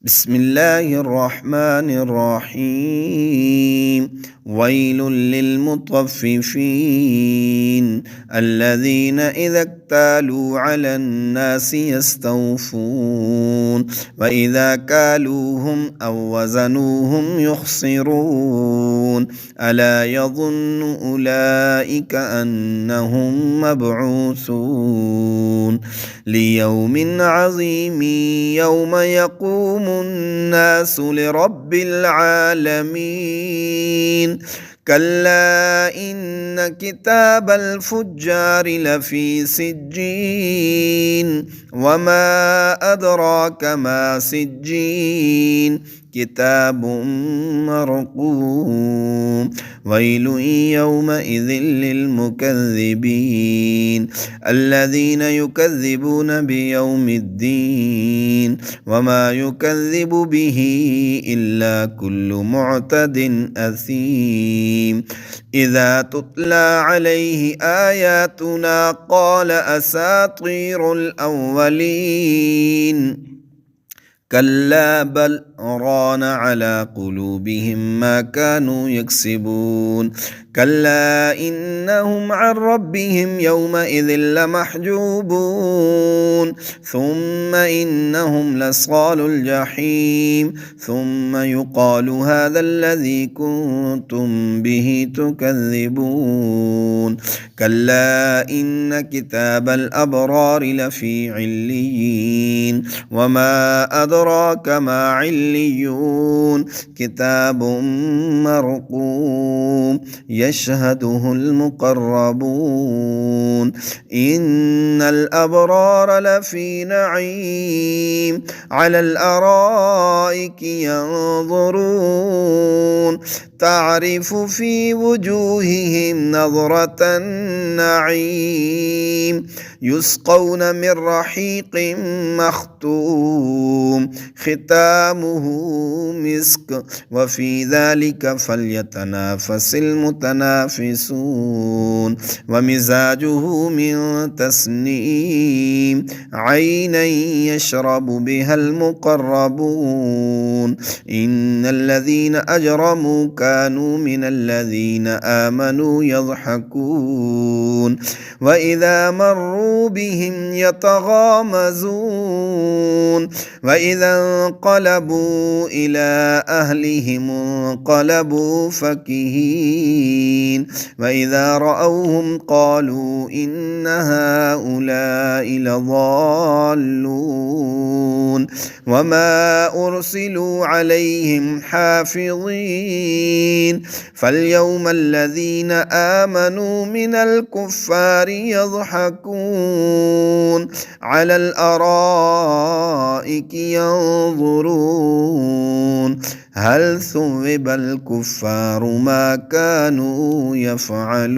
بسم الله الرحمن الرحيم. ويل للمطففين الذين إذا اكتالوا على الناس يستوفون وإذا كالوهم أو وزنوهم يخسرون ألا يظن أولئك أنهم مبعوثون ليوم عظيم يوم يقوم الناس لرب العالمين. كلا إن كتاب الفجار لفي سجين وما أدراك ما سجين كتاب مرقوم. ويل يومئذ للمكذبين الذين يكذبون بيوم الدين وما يكذب به إلا كل معتد أثيم. إذا تتلى عليه آياتنا قال أساطير الأولين كلا بل ران على قلوبهم ما كانوا يكسبون. كلا إنهم عن ربهم يومئذ لمحجوبون ثم إنهم لصال الجحيم ثم يقال هذا الذي كنتم به تكذبون. كلا إن كتاب الأبرار لفي عليين وما أدراك ما عليون كتاب مرقوم يشهده المقربون. إن الأبرار لفي نعيم على الأرائك ينظرون تعرف في وجوههم نظرة النعيم يسقون من رحيق مختوم ختامه مسك وفي ذلك فليتنافس المتنافسون. ومزاجه من تسنيم عينا يشرب بها المقربون. إن الذين أجرموا كانوا من الذين آمنوا يضحكون وإذا مروا بهم يتغامزون وإذا انقلبوا إلى أهلهم انقلبوا فكهين وإذا رأوهم قالوا إن هؤلاء لضالون وما أرسلوا عليهم حافظين. فاليوم الذين آمنوا من الكفار يضحكون على الأرائك ينظرون هل ثوب الكفار ما كانوا يفعلون.